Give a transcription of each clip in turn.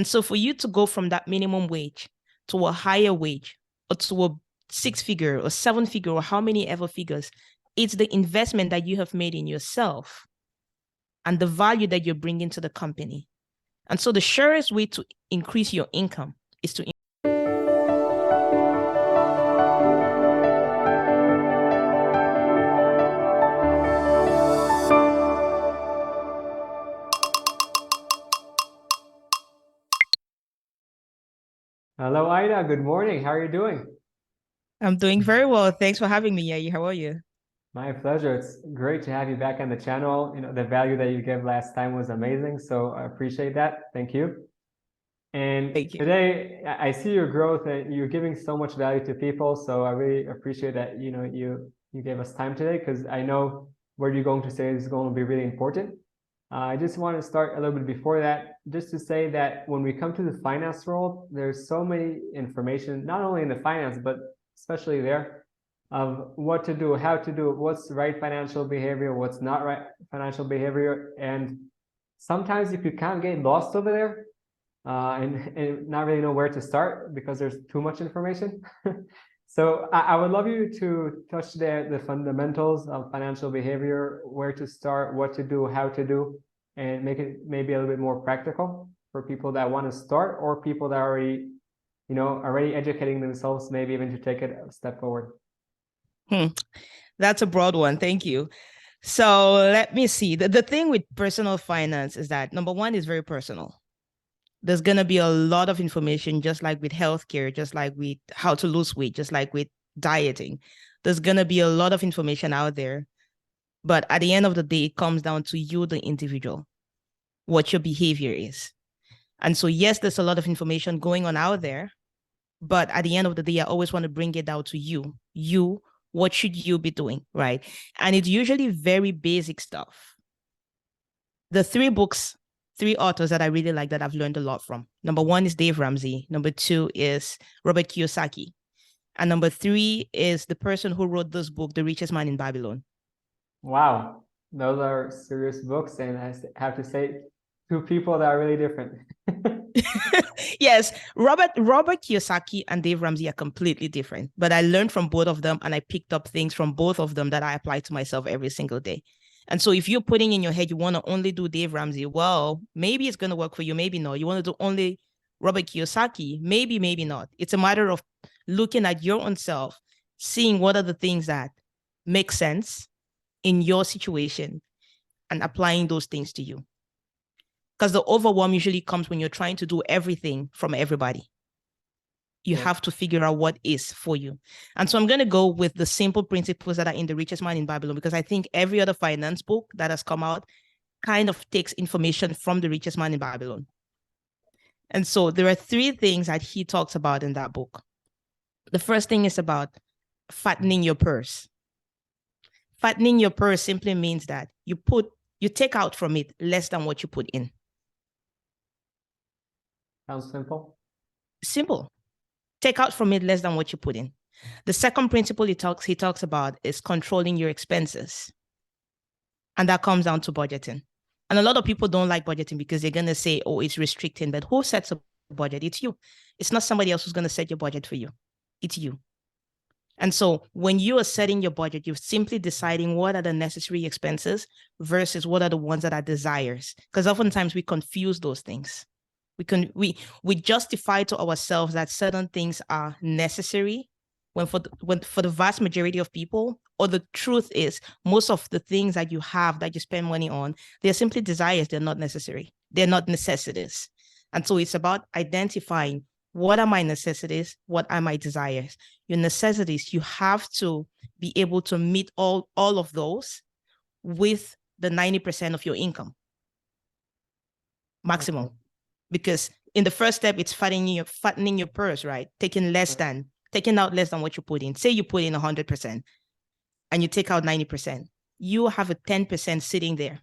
And so for you to go from that minimum wage to a higher wage or to a 6-figure or 7-figure or how many ever figures, it's the investment that you have made in yourself and the value that you're bringing to the company. And so the surest way to increase your income is to Hello, Ida. Good morning. How are you doing? I'm doing very well. Thanks for having me, Yayi. How are you? My pleasure. It's great to have you back on the channel. The value that you gave last time was amazing, so I appreciate that. Thank you. And Thank you. today, I see your growth and you're giving so much value to people. So I really appreciate that, you gave us time today because I know what you're going to say is going to be really important. I just want to start a little bit before that, just to say that when we come to the finance world, there's so many information, not only in the finance, but especially there, of what to do, how to do, what's right financial behavior, what's not right financial behavior. And sometimes if you can't get lost over there, and not really know where to start because there's too much information. So I would love you to touch the fundamentals of financial behavior, where to start, what to do, how to do, and make it maybe a little bit more practical for people that want to start or people that are already educating themselves, maybe even to take it a step forward. That's a broad one. Thank you. So let me see. The thing with personal finance is that number one is very personal. There's going to be a lot of information, just like with healthcare, just like with how to lose weight, just like with dieting. There's going to be a lot of information out there. But at the end of the day, it comes down to you, the individual, what your behavior is. And so, yes, there's a lot of information going on out there. But at the end of the day, I always want to bring it down to you. You, what should you be doing, right? And it's usually very basic stuff. The 3 authors that I really like that I've learned a lot from. Number 1 is Dave Ramsey. Number 2 is Robert Kiyosaki. And number 3 is the person who wrote this book, The Richest Man in Babylon. Wow, those are serious books. And I have to say, 2 people that are really different. Yes, Robert Kiyosaki and Dave Ramsey are completely different. But I learned from both of them and I picked up things from both of them that I apply to myself every single day. And so if you're putting in your head, you want to only do Dave Ramsey, well, maybe it's going to work for you, maybe not. You want to do only Robert Kiyosaki, maybe not. It's a matter of looking at your own self, seeing what are the things that make sense in your situation and applying those things to you. Because the overwhelm usually comes when you're trying to do everything from everybody. You have to figure out what is for you. And so I'm going to go with the simple principles that are in The Richest Man in Babylon, because I think every other finance book that has come out kind of takes information from The Richest Man in Babylon. And so there are 3 things that he talks about in that book. The first thing is about fattening your purse. Fattening your purse simply means that you take out from it less than what you put in. Sounds simple. Simple. Take out from it less than what you put in. The second principle he talks about is controlling your expenses. And that comes down to budgeting. And a lot of people don't like budgeting because they're going to say, oh, it's restricting. But who sets a budget? It's you. It's not somebody else who's going to set your budget for you. It's you. And so when you are setting your budget, you're simply deciding what are the necessary expenses versus what are the ones that are desires. Because oftentimes we confuse those things. We justify to ourselves that certain things are necessary when for the vast majority of people, or the truth is most of the things that you have that you spend money on, they're simply desires. They're not necessary. They're not necessities. And so it's about identifying what are my necessities, what are my desires. Your necessities, you have to be able to meet all of those with the 90% of your income maximum. Okay. Because in the first step, it's fattening your purse, right? Taking out less than what you put in. Say you put in 100% and you take out 90%. You have a 10% sitting there,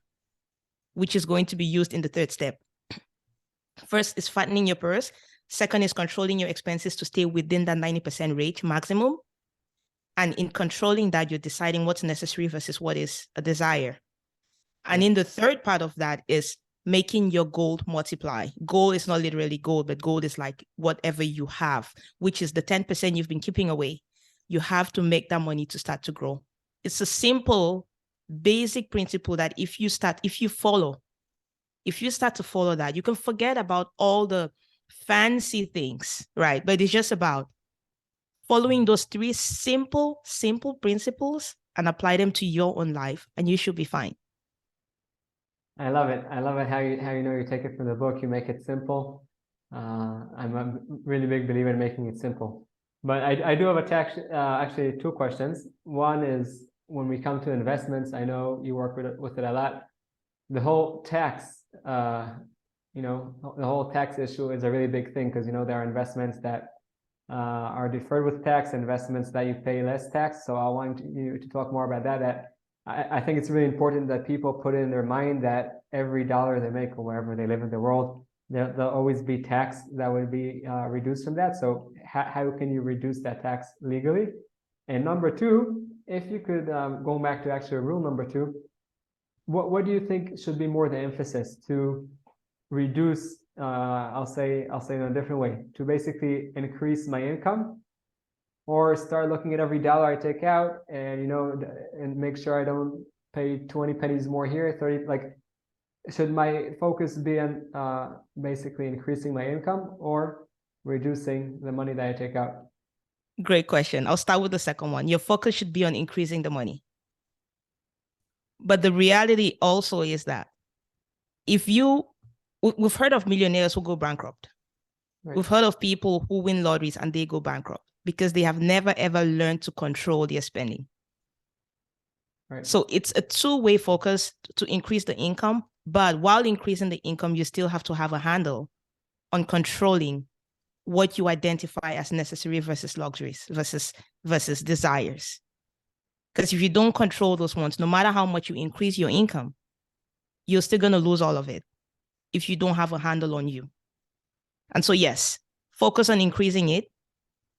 which is going to be used in the third step. First is fattening your purse. Second is controlling your expenses to stay within that 90% rate maximum. And in controlling that, you're deciding what's necessary versus what is a desire. And in the third part of that is making your gold multiply. Gold is not literally gold, but gold is like whatever you have, which is the 10% you've been keeping away. You have to make that money to start to grow. It's a simple, basic principle that if you start to follow that, you can forget about all the fancy things, right? But it's just about following those 3 simple principles and apply them to your own life, and you should be fine. I love it. I love it how you know you take it from the book, you make it simple. I'm a really big believer in making it simple. But I do have actually 2 questions. One is, when we come to investments, I know you work with it a lot. The whole tax, the whole tax issue is a really big thing, because there are investments that are deferred with tax, investments that you pay less tax. So I want you to talk more about that. I think it's really important that people put in their mind that every dollar they make, or wherever they live in the world, there'll always be tax that would be reduced from that. So how can you reduce that tax legally? And number 2, if you could go back to actually rule number 2, what do you think should be more the emphasis to reduce? I'll say in a different way, to basically increase my income, or start looking at every dollar I take out and and make sure I don't pay 20 pennies more here, 30. Like, should my focus be on basically increasing my income or reducing the money that I take out? Great question. I'll start with the second one. Your focus should be on increasing the money. But the reality also is that we've heard of millionaires who go bankrupt. Right. We've heard of people who win lotteries and they go bankrupt because they have never, ever learned to control their spending. Right. So it's a 2-way focus to increase the income. But while increasing the income, you still have to have a handle on controlling what you identify as necessary versus luxuries versus desires. Because if you don't control those ones, no matter how much you increase your income, you're still going to lose all of it if you don't have a handle on you. And so, yes, focus on increasing it,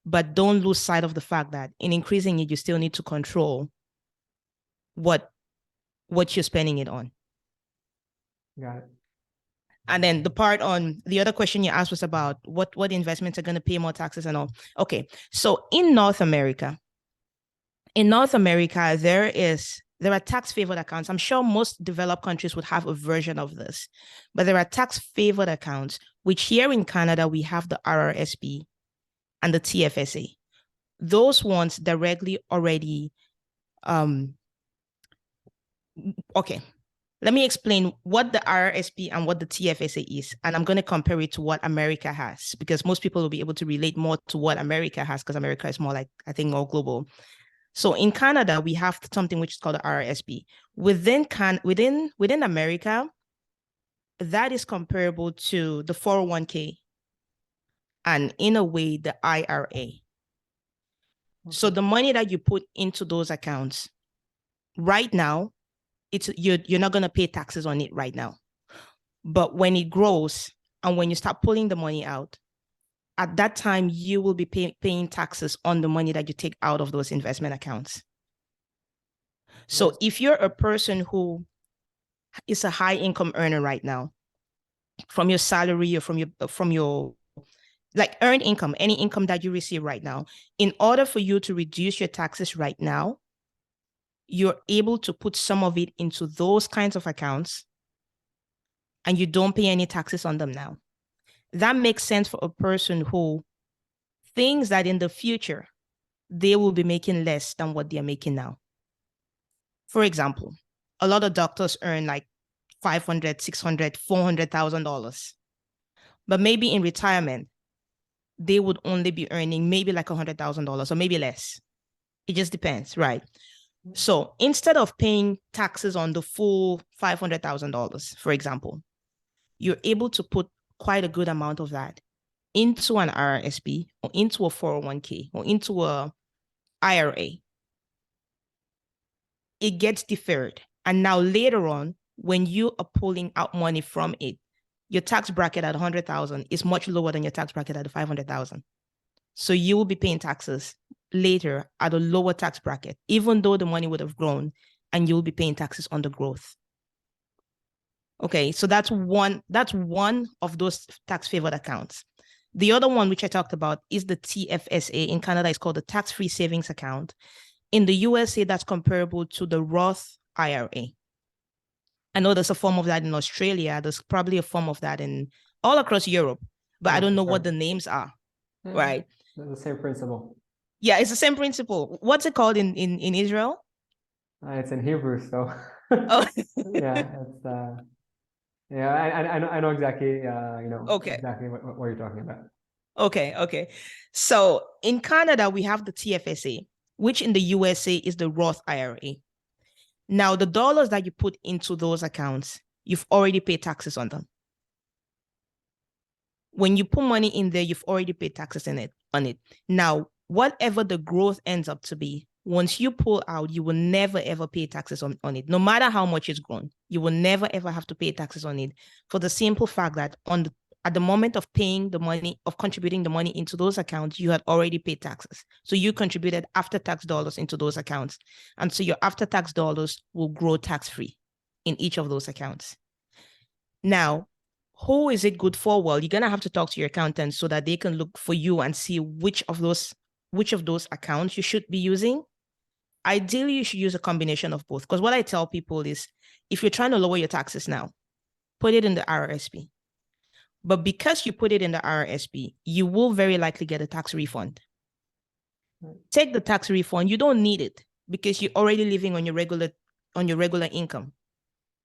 but don't lose sight of the fact that in increasing it, you still need to control what you're spending it on. Got it. And then the part on the other question you asked was about what investments are going to pay more taxes and all. Okay, so in North America, there are tax favored accounts. I'm sure most developed countries would have a version of this, but there are tax favored accounts, which here in Canada, we have the RRSP and the TFSA. Those ones directly already, okay. Let me explain what the RRSP and what the TFSA is, and I'm going to compare it to what America has, because most people will be able to relate more to what America has, because America is more like, I think, more global. So in Canada, we have something which is called the RRSP. Within America, that is comparable to the 401k and, in a way, the IRA. Okay. So the money that you put into those accounts right now, you're not going to pay taxes on it right now. But when it grows and when you start pulling the money out, at that time, you will be paying taxes on the money that you take out of those investment accounts. So if you're a person who is a high income earner right now, from your salary or from your like earned income, any income that you receive right now, in order for you to reduce your taxes right now, you're able to put some of it into those kinds of accounts and you don't pay any taxes on them now. That makes sense for a person who thinks that in the future, they will be making less than what they're making now. For example, a lot of doctors earn like $500,000, $600,000, $400,000. But maybe in retirement, they would only be earning maybe like $100,000 or maybe less. It just depends, right? So instead of paying taxes on the full $500,000, for example, you're able to put quite a good amount of that into an RRSP or into a 401k or into a IRA. It gets deferred. And now later on, when you are pulling out money from it, your tax bracket at 100,000 is much lower than your tax bracket at 500,000. So you will be paying taxes later at a lower tax bracket, even though the money would have grown, and you'll be paying taxes on the growth. Okay, so that's one of those tax favored accounts. The other one, which I talked about, is the TFSA. In Canada, it's called the tax-free savings account. In the USA, that's comparable to the Roth IRA. I know there's a form of that in Australia. There's probably a form of that in all across Europe, but I don't know what the names are, right? The same principle. Yeah, it's the same principle. What's it called in Israel? It's in Hebrew, so Oh, yeah, it's yeah, I know exactly okay. exactly what you're talking about. Okay. So in Canada, we have the TFSA, which in the USA is the Roth IRA. Now, the dollars that you put into those accounts, you've already paid taxes on them. When you put money in there, you've already paid taxes on it. Now, whatever the growth ends up to be, once you pull out, you will never ever pay taxes on it. No matter how much it's grown, you will never ever have to pay taxes on it, for the simple fact that at the moment of paying the money, of contributing the money into those accounts, you had already paid taxes. So you contributed after tax dollars into those accounts. And so your after tax dollars will grow tax free in each of those accounts. Now, who is it good for? Well, you're going to have to talk to your accountant so that they can look for you and see which of those accounts you should be using. Ideally, you should use a combination of both, because what I tell people is, if you're trying to lower your taxes now, put it in the RRSP. But because you put it in the RRSP, you will very likely get a tax refund. Take the tax refund. You don't need it because you're already living on your regular income.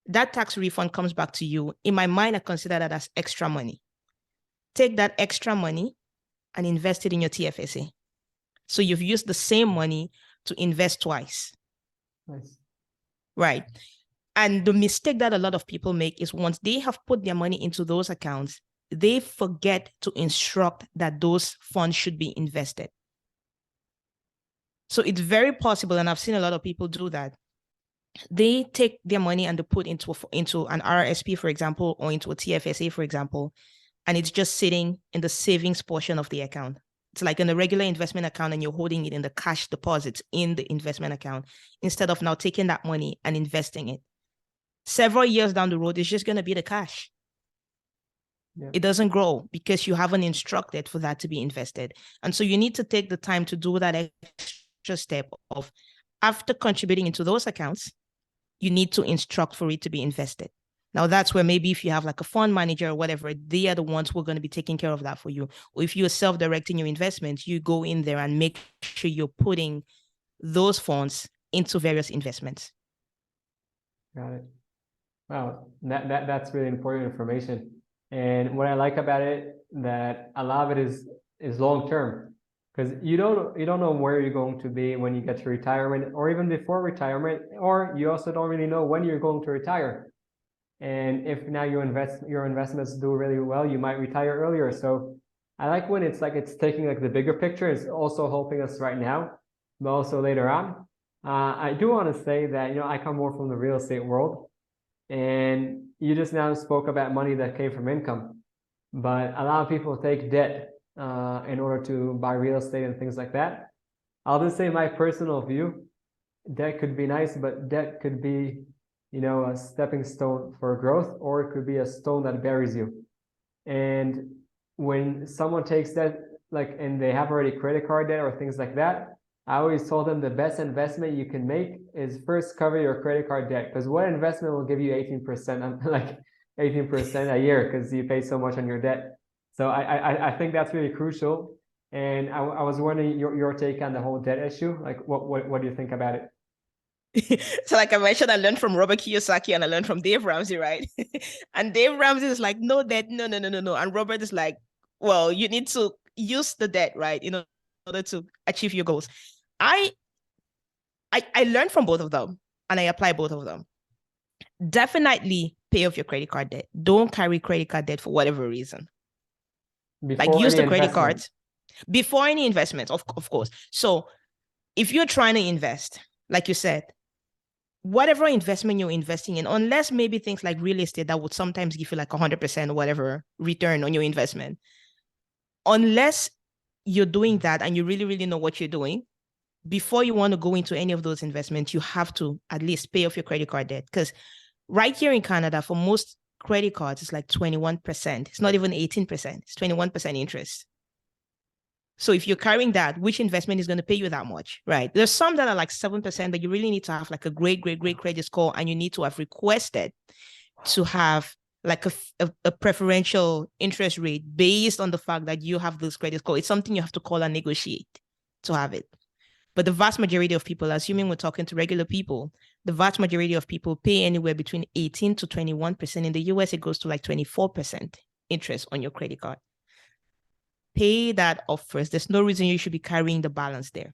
That tax refund comes back to you. In my mind, I consider that as extra money. Take that extra money and invest it in your TFSA. So you've used the same money to invest twice. Nice. Right. And the mistake that a lot of people make is, once they have put their money into those accounts, they forget to instruct that those funds should be invested. So it's very possible, and I've seen a lot of people do that. They take their money and they put into an RRSP, for example, or into a TFSA, for example, and it's just sitting in the savings portion of the account. It's like in a regular investment account, and you're holding it in the cash deposits in the investment account, instead of now taking that money and investing it. Several years down the road, it's just going to be the cash. Yeah. It doesn't grow because you haven't instructed for that to be invested. And so you need to take the time to do that extra step of, after contributing into those accounts, you need to instruct for it to be invested. Now, that's where maybe if you have like a fund manager or whatever, they are the ones who are going to be taking care of that for you. Or if you're self-directing your investments, you go in there and make sure you're putting those funds into various investments. Got it. Wow, that's really important information. And what I like about it, that a lot of it is long term, because you don't know where you're going to be when you get to retirement, or even before retirement, or you also don't really know when you're going to retire. And if now your investments do really well, you might retire earlier. So I like when it's taking like the bigger picture. It's also helping us right now, but also later on. I do want to say that, I come more from the real estate world, and you just now spoke about money that came from income, but a lot of people take debt in order to buy real estate and things like that. I'll just say my personal view: debt could be nice, but debt could be, a stepping stone for growth, or it could be a stone that buries you. And when someone takes that, and they have already credit card debt or things like that, I always told them the best investment you can make is first cover your credit card debt, because what investment will give you 18%, like 18% a year, because you pay so much on your debt. So I think that's really crucial. And I was wondering your take on the whole debt issue. Like, what do you think about it? So like I mentioned, I learned from Robert Kiyosaki and I learned from Dave Ramsey, right? And Dave Ramsey is like, no debt, no. And Robert is like, well, you need to use the debt, right, in order to achieve your goals. I learned from both of them and I apply both of them. Definitely pay off your credit card debt. Don't carry credit card debt for whatever reason. Like, use the credit cards before any investments, of course. So if you're trying to invest, like you said, whatever investment you're investing in, unless maybe things like real estate that would sometimes give you like 100% or whatever return on your investment, unless you're doing that and you really, really know what you're doing, before you want to go into any of those investments, you have to at least pay off your credit card debt. Because right here in Canada, for most credit cards is like 21%. It's not even 18%. It's 21% interest. So if you're carrying that, which investment is going to pay you that much, right? There's some that are like 7%, but you really need to have like a great credit score, and you need to have requested to have like a preferential interest rate based on the fact that you have this credit score. It's something you have to call and negotiate to have it. But the vast majority of people, assuming we're talking to regular people, the vast majority of people pay anywhere between 18 to 21%. In the US, it goes to like 24% interest on your credit card. Pay that off first. There's no reason you should be carrying the balance there.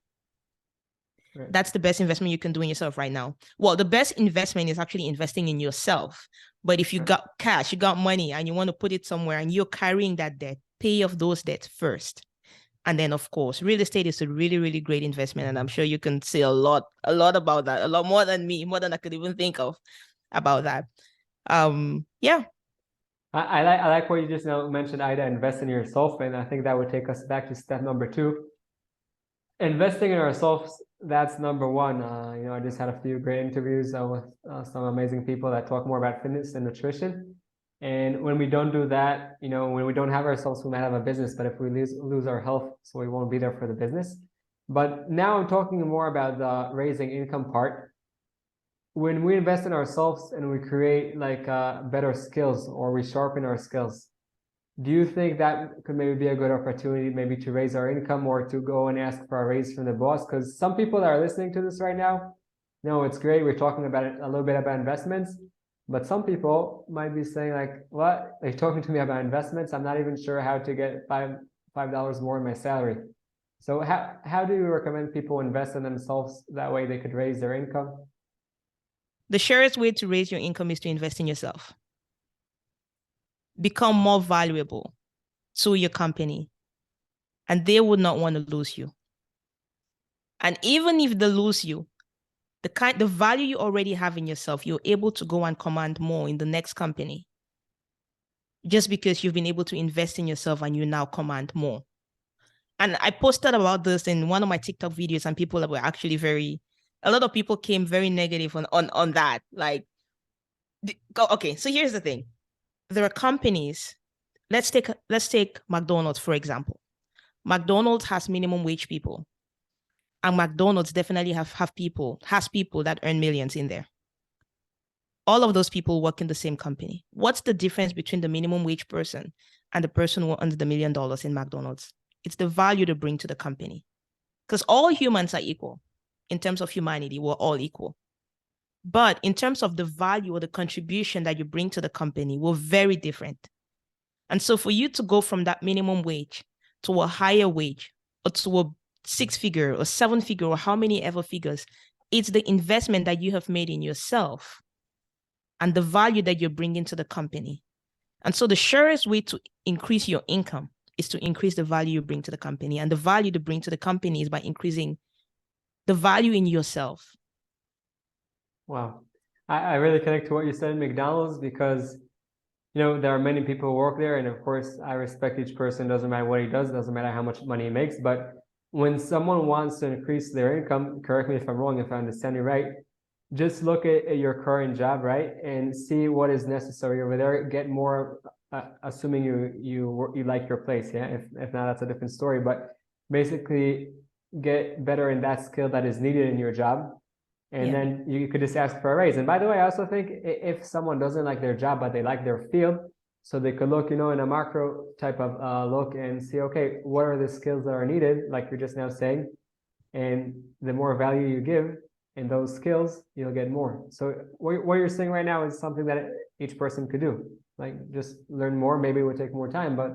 Right. That's the best investment you can do in yourself right now. Well, the best investment is actually investing in yourself. But if you got cash, you got money, and you want to put it somewhere, and you're carrying that debt, pay off those debts first. And then, of course, real estate is a really, really great investment. And I'm sure you can say a lot about that, a lot more than me, more than I could even think of about that. Yeah. I like what you just now mentioned, Ida, invest in yourself. And I think that would take us back to step number 2. Investing in ourselves, that's number 1. I just had a few great interviews with some amazing people that talk more about fitness and nutrition. And when we don't do that, when we don't have ourselves, we might have a business, but if we lose our health, so we won't be there for the business. But now I'm talking more about the raising income part. When we invest in ourselves and we create like better skills, or we sharpen our skills, do you think that could maybe be a good opportunity, maybe to raise our income, or to go and ask for a raise from the boss? Because some people that are listening to this right now, it's great, we're talking about it, a little bit about investments, but some people might be saying like, what? They're talking to me about investments. I'm not even sure how to get $5 more in my salary. So how do you recommend people invest in themselves? That way they could raise their income? The surest way to raise your income is to invest in yourself. Become more valuable to your company, and they would not want to lose you. And even if they lose you, the value you already have in yourself, you're able to go and command more in the next company, just because you've been able to invest in yourself and you now command more. And I posted about this in one of my TikTok videos, and people were actually a lot of people came very negative on that. Like, okay, so here's the thing. There are companies, let's take McDonald's, for example. McDonald's has minimum wage people, and McDonald's definitely has people that earn millions in there. All of those people work in the same company. What's the difference between the minimum wage person and the person who earns the $1 million in McDonald's? It's the value they bring to the company. Because all humans are equal. In terms of humanity, we're all equal. But in terms of the value or the contribution that you bring to the company, we're very different. And so for you to go from that minimum wage to a higher wage, or to a 6-figure or 7-figure, or how many ever figures, it's the investment that you have made in yourself and the value that you're bringing to the company. And so the surest way to increase your income is to increase the value you bring to the company. And the value to bring to the company is by increasing the value in yourself. Wow. I really connect to what you said in McDonald's, because there are many people who work there, and of course I respect each person. Doesn't matter what he does, doesn't matter how much money he makes. But when someone wants to increase their income, correct me if I'm wrong, if I understand you right, just look at your current job, right, and see what is necessary over there. Get more, assuming you like your place, yeah. If not, that's a different story. But basically, get better in that skill that is needed in your job. And then you could just ask for a raise. And by the way, I also think if someone doesn't like their job, but they like their field, so they could look, in a macro type of look and see, okay, what are the skills that are needed, like you're just now saying, and the more value you give in those skills, you'll get more. So what you're saying right now is something that each person could do. Like, just learn more. Maybe it would take more time, but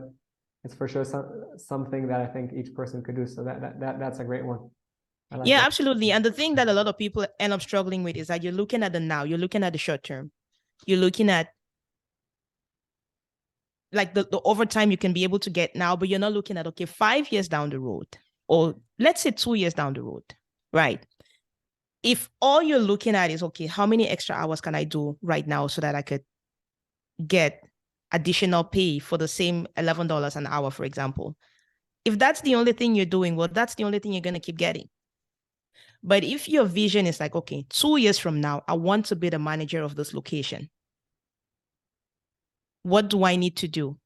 it's for sure something that I think each person could do. So that's a great one. Like yeah, that. absolutely. And the thing that a lot of people end up struggling with is that you're looking at the now, you're looking at the short term, you're looking at like the overtime you can be able to get now, but you're not looking at, okay, 5 years down the road, or let's say 2 years down the road, right? If all you're looking at is, okay, how many extra hours can I do right now so that I could get additional pay for the same $11 an hour, for example. If that's the only thing you're doing, well, that's the only thing you're going to keep getting. But if your vision is like, okay, 2 years from now, I want to be the manager of this location, what do I need to do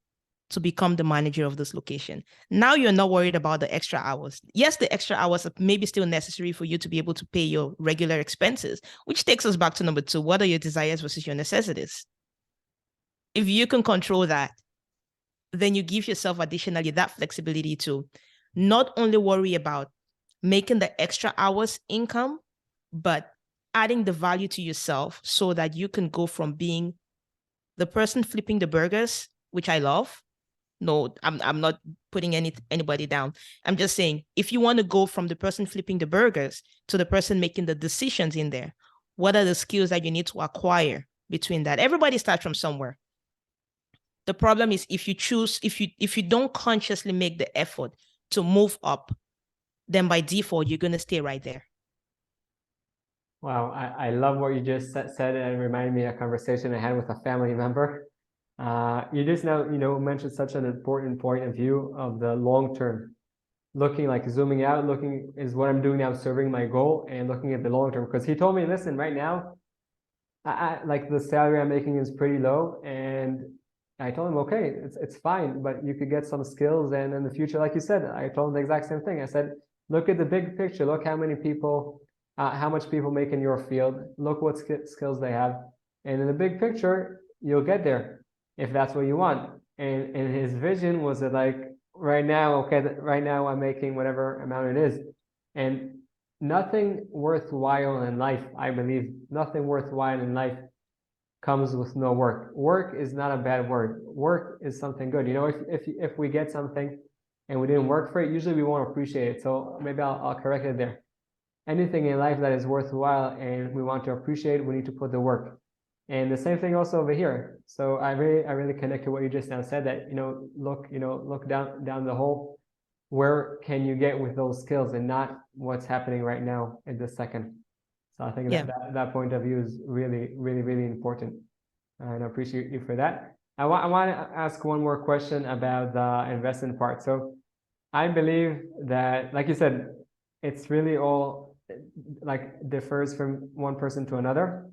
to become the manager of this location? Now you're not worried about the extra hours. Yes, the extra hours are maybe still necessary for you to be able to pay your regular expenses, which takes us back to number 2. What are your desires versus your necessities? If you can control that, then you give yourself additionally that flexibility to not only worry about making the extra hours income, but adding the value to yourself so that you can go from being the person flipping the burgers, which I love. No, I'm not putting anybody down. I'm just saying, if you want to go from the person flipping the burgers to the person making the decisions in there, what are the skills that you need to acquire between that? Everybody starts from somewhere. The problem is if you don't consciously make the effort to move up, then by default, you're going to stay right there. Wow, I love what you just said, and it reminded me of a conversation I had with a family member. You just now, mentioned such an important point of view of the long term. Looking, like zooming out, looking is what I'm doing now, serving my goal and looking at the long term. Because he told me, listen, right now, I like the salary I'm making is pretty low, and I told him, okay, it's fine, but you could get some skills, and in the future, like you said, I told him the exact same thing. I said, look at the big picture. Look how many people, how much people make in your field. Look what skills they have, and in the big picture, you'll get there if that's what you want. And his vision was that, like, right now, okay, right now I'm making whatever amount it is, and nothing worthwhile in life, I believe, nothing worthwhile in life comes with no work. Work is not a bad word. Work is something good. If we get something and we didn't work for it, usually we won't appreciate it. So maybe I'll correct it there. Anything in life that is worthwhile and we want to appreciate, we need to put the work. And the same thing also over here. So I really connect to what you just now said, that look down the hole. Where can you get with those skills and not what's happening right now in this second? So I think that point of view is really, really, really important. And I appreciate you for that. I want to ask one more question about the investment part. So I believe that, like you said, it's really all like differs from one person to another.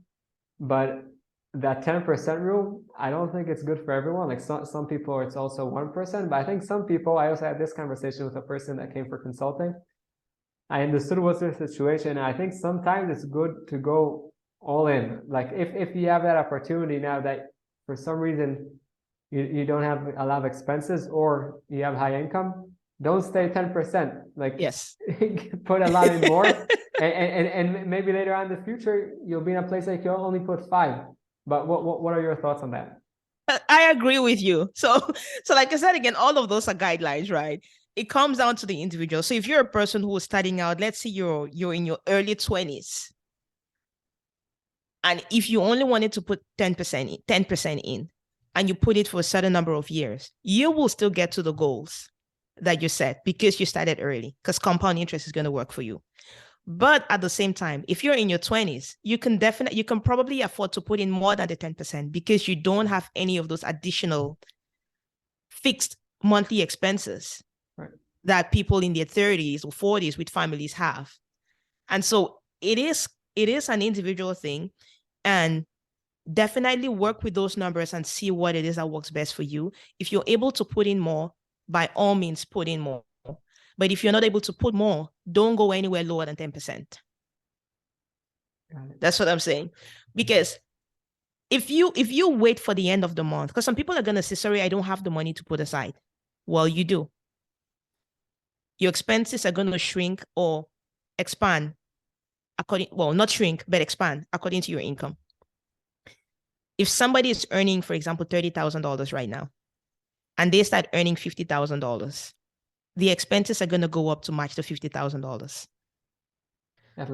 But that 10% rule, I don't think it's good for everyone. Like some people, it's also 1%. But I think some people, I also had this conversation with a person that came for consulting. I understood what's their situation. And I think sometimes it's good to go all in. Like if you have that opportunity now that for some reason you don't have a lot of expenses or you have high income, don't stay 10%. Like, yes, put a lot in more. and maybe later on in the future, you'll be in a place like you'll only put 5. But what are your thoughts on that? I agree with you. So like I said, again, all of those are guidelines, right? It comes down to the individual. So if you're a person who is starting out, let's say you're in your early 20s, and if you only wanted to put 10% in, and you put it for a certain number of years, you will still get to the goals that you set because you started early, because compound interest is going to work for you. But at the same time, if you're in your 20s, you can probably afford to put in more than the 10% because you don't have any of those additional fixed monthly expenses that people in their 30s or 40s with families have. And so it is an individual thing, and definitely work with those numbers and see what it is that works best for you. If you're able to put in more, by all means, put in more. But if you're not able to put more, don't go anywhere lower than 10%. That's what I'm saying. Because if you wait for the end of the month, because some people are going to say, sorry, I don't have the money to put aside. Well, you do. Your expenses are going to shrink or expand not shrink, but expand according to your income. If somebody is earning, for example, $30,000 right now, and they start earning $50,000, the expenses are going to go up to match the $50,000.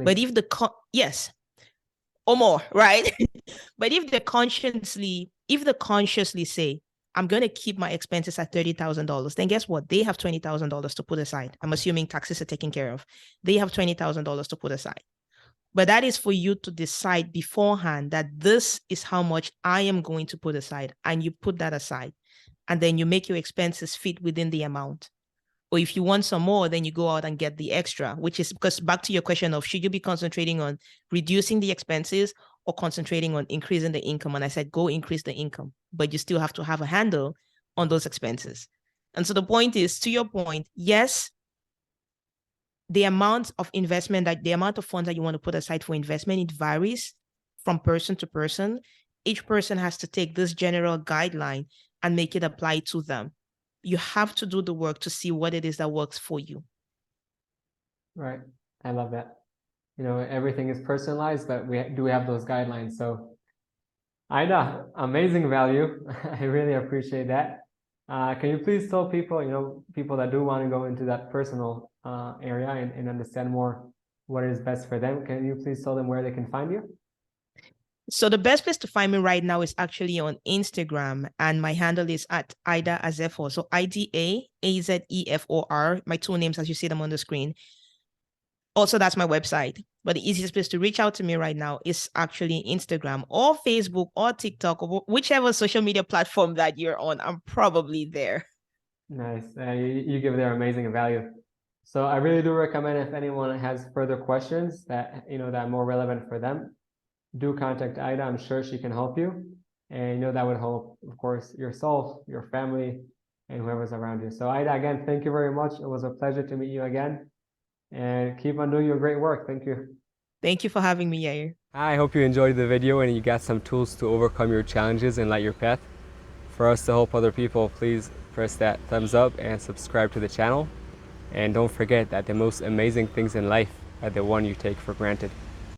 But if yes, or more, right? But if they consciously say, I'm going to keep my expenses at $30,000, then guess what? They have $20,000 to put aside. I'm assuming taxes are taken care of. They have $20,000 to put aside. But that is for you to decide beforehand that this is how much I am going to put aside. And you put that aside. And then you make your expenses fit within the amount. Or if you want some more, then you go out and get the extra, which is because back to your question of should you be concentrating on reducing the expenses or concentrating on increasing the income. And I said, go increase the income, but you still have to have a handle on those expenses. And so the point is, to your point, yes, the amount of investment, that the amount of funds that you want to put aside for investment, it varies from person to person. Each person has to take this general guideline and make it apply to them. You have to do the work to see what it is that works for you. Right. I love that. You know, everything is personalized, but we have those guidelines. So Ida, amazing value. I really appreciate that. Can you please tell people, you know, people that do want to go into that personal area and understand more what is best for them, can you please tell them where they can find you? So the best place to find me right now is actually on Instagram, and my handle is at Ida Azefor. So IDA AZEFOR, my two names as you see them on the screen. Also, that's my website. But the easiest place to reach out to me right now is actually Instagram or Facebook or TikTok or whichever social media platform that you're on. I'm probably there. Nice. You give their amazing value. So I really do recommend, if anyone has further questions that, you know, that are more relevant for them, do contact Ida. I'm sure she can help you. And, you know, that would help, of course, yourself, your family, and whoever's around you. So Ida, again, thank you very much. It was a pleasure to meet you again. And keep on doing your great work. Thank you. Thank you for having me, Yair. I hope you enjoyed the video and you got some tools to overcome your challenges and light your path. For us to help other people, please press that thumbs up and subscribe to the channel. And don't forget that the most amazing things in life are the one you take for granted.